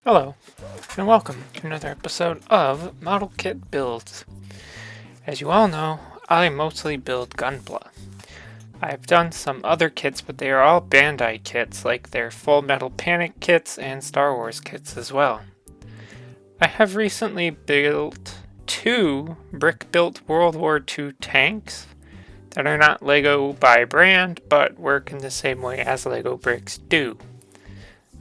Hello, and welcome to another episode of Model Kit Builds. As you all know, I mostly build Gunpla. I've done some other kits, but they are all Bandai kits, like their Full Metal Panic kits and Star Wars kits as well. I have recently built 2 brick-built World War II tanks that are not LEGO by brand, but work in the same way as LEGO bricks do.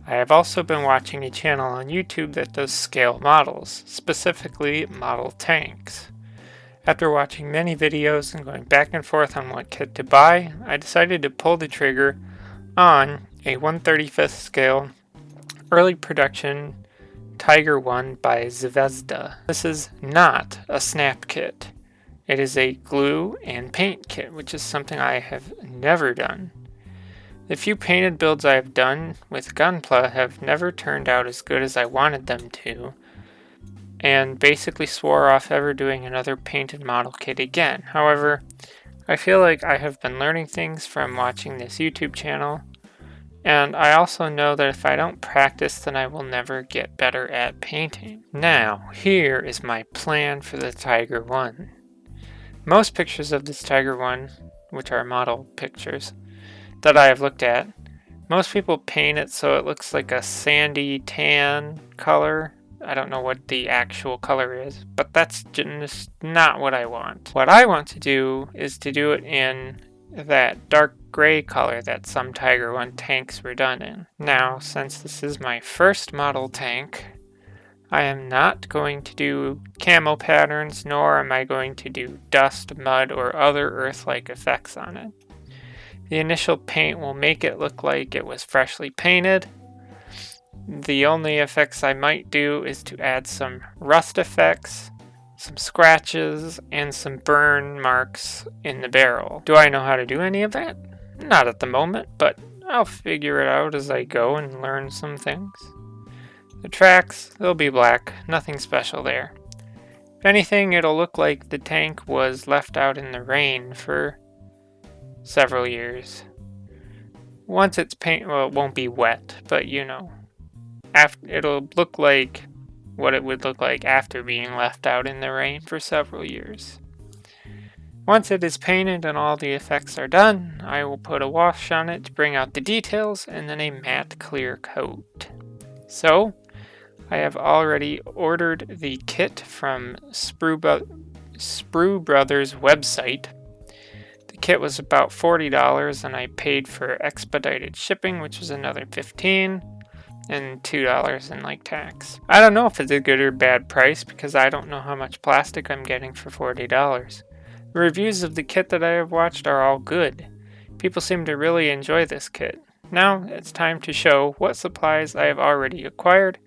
I have also been watching a channel on YouTube that does scale models, specifically model tanks. After watching many videos and going back and forth on what kit to buy, I decided to pull the trigger on a 1/35th scale early production Tiger 1 by Zvezda. This is not a snap kit. It is a glue and paint kit, which is something I have never done. The few painted builds I have done with Gunpla have never turned out as good as I wanted them to, and basically swore off ever doing another painted model kit again. However, I feel like I have been learning things from watching this YouTube channel, and I also know that if I don't practice, then I will never get better at painting. Now, here is my plan for the Tiger 1. Most pictures of this Tiger 1, which are model pictures, that I have looked at, most people paint it so it looks like a sandy tan color. I don't know what the actual color is, but that's just not what I want. What I want to do is to do it in that dark gray color that some Tiger 1 tanks were done in. Now, since this is my first model tank, I am not going to do camo patterns, nor am I going to do dust, mud, or other earth-like effects on it. The initial paint will make it look like it was freshly painted. The only effects I might do is to add some rust effects, some scratches, and some burn marks in the barrel. Do I know how to do any of that? Not at the moment, but I'll figure it out as I go and learn some things. The tracks, they'll be black, nothing special there. If anything, it'll look like the tank was left out in the rain for several years. Once it's paint, well, it won't be wet, but you know, it'll look like what it would look like after being left out in the rain for several years. Once it is painted and all the effects are done, I will put a wash on it to bring out the details and then a matte clear coat. So, I have already ordered the kit from Sprue Brothers website. The kit was about $40 and I paid for expedited shipping, which was another $15 and $2 in like tax. I don't know if it's a good or bad price because I don't know how much plastic I'm getting for $40. The reviews of the kit that I have watched are all good. People seem to really enjoy this kit. Now it's time to show what supplies I have already acquired.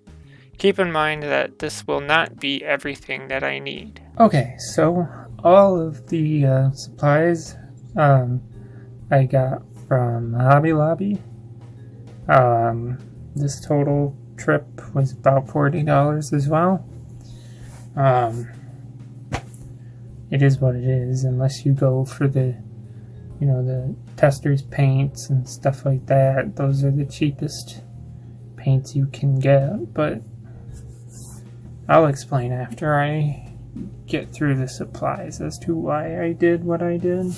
Keep in mind that this will not be everything that I need. Okay, so all of the supplies I got from Hobby Lobby. This total trip was about $40 as well. It is what it is, unless you go for the testers paints and stuff like that. Those are the cheapest paints you can get, but I'll explain after I get through the supplies as to why I did what I did.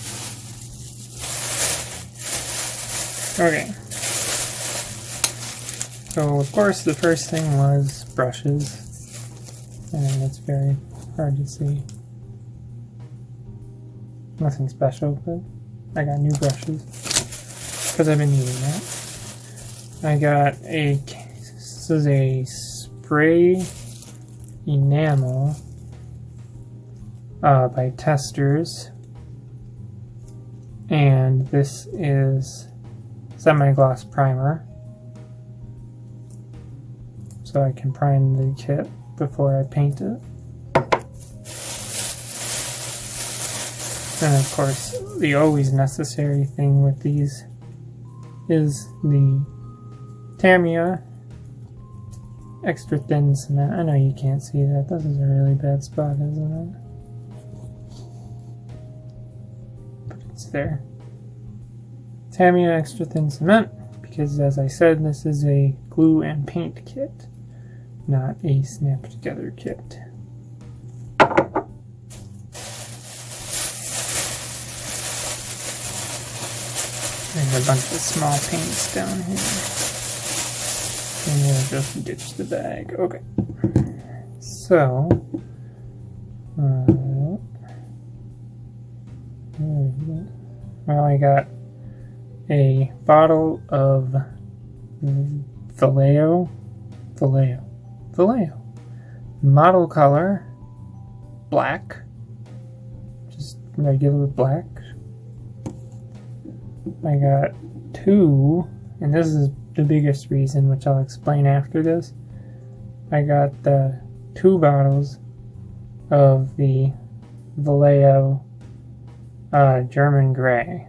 Okay. So, of course, the first thing was brushes. And it's very hard to see. Nothing special, but I got new brushes. Because I've been using that. I got this is a spray enamel by Testers, and this is semi-gloss primer, so I can prime the kit before I paint it. And of course, the always necessary thing with these is the Tamiya extra thin cement. I know you can't see that. This is a really bad spot, isn't it? But it's there. Tamiya extra thin cement, because as I said, this is a glue and paint kit. not a snap together kit. There's a bunch of small paints down here. And we'll just ditch the bag. Okay. So, well, I got a bottle of Vallejo. Model color, black. Just regular black. I got two, and this is the biggest reason, which I'll explain after this. I got the 2 bottles of the Vallejo German Grey.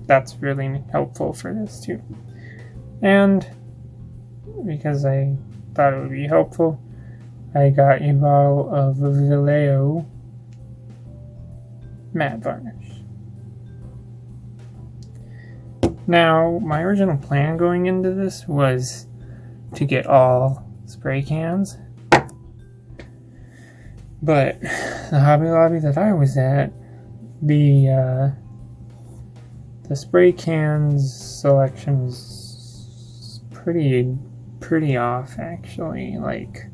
That's really helpful for this too. And because I thought it would be helpful, I got a bottle of Vallejo matte varnish. Now, my original plan going into this was to get all spray cans, but the Hobby Lobby that I was at, the spray cans selection was pretty off, actually. Like,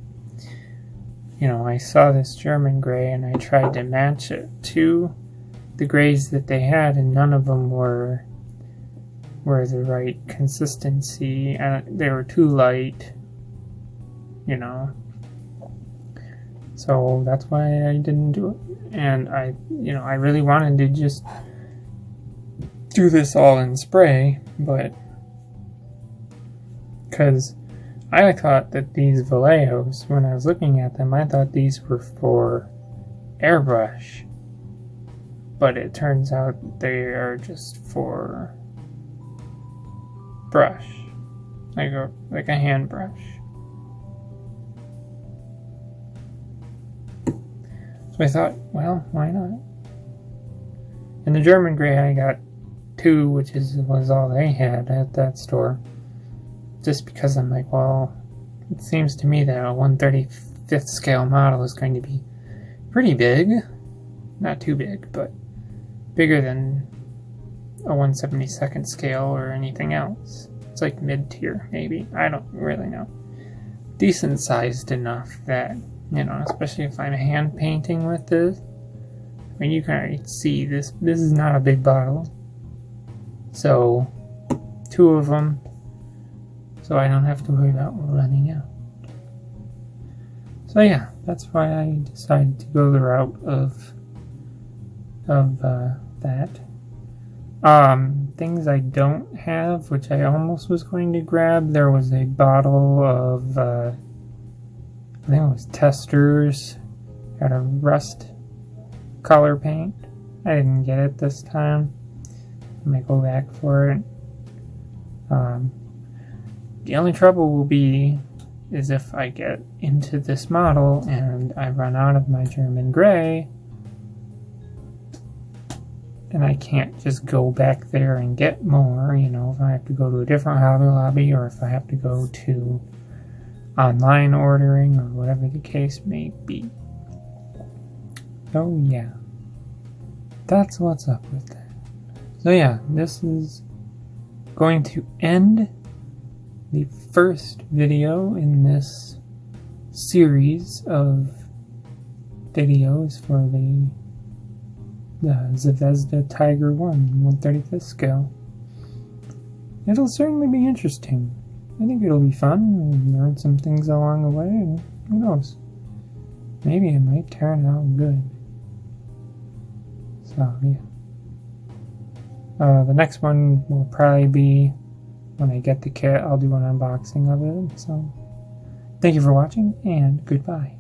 you know, I saw this German Grey and I tried to match it to the grays that they had, and none of them were the right consistency, and they were too light, you know. So that's why I didn't do it. And I really wanted to just do this all in spray, but because I thought that these Vallejos, when I was looking at them, I thought these were for airbrush, but it turns out they are just for brush, like a hand brush. So I thought, well, why not? And the German Grey, I got 2, which was all they had at that store. Just because I'm like, well, it seems to me that a 1/35th scale model is going to be pretty big. Not too big, but bigger than a 1/72nd scale or anything else. It's like mid-tier, maybe. I don't really know. Decent sized enough that, you know, especially if I'm hand painting with this. I mean, you can already see this is not a big bottle. So, 2 of them, so I don't have to worry about running out. So yeah, that's why I decided to go the route of that. Things I don't have, which I almost was going to grab, there was a bottle of, I think it was Testors, got a rust color paint. I didn't get it this time. I might go back for it. The only trouble will be is if I get into this model and I run out of my German Grey, and I can't just go back there and get more, you know, if I have to go to a different Hobby Lobby, or if I have to go to online ordering, or whatever the case may be. So yeah, that's what's up with that. So yeah, this is going to end the first video in this series of videos for the Zvezda Tiger 1/135th scale. It'll certainly be interesting. I think it'll be fun and learn some things along the way, and who knows, maybe it might turn out good. So yeah. The next one will probably be when I get the kit. I'll do an unboxing of it. So thank you for watching, and goodbye.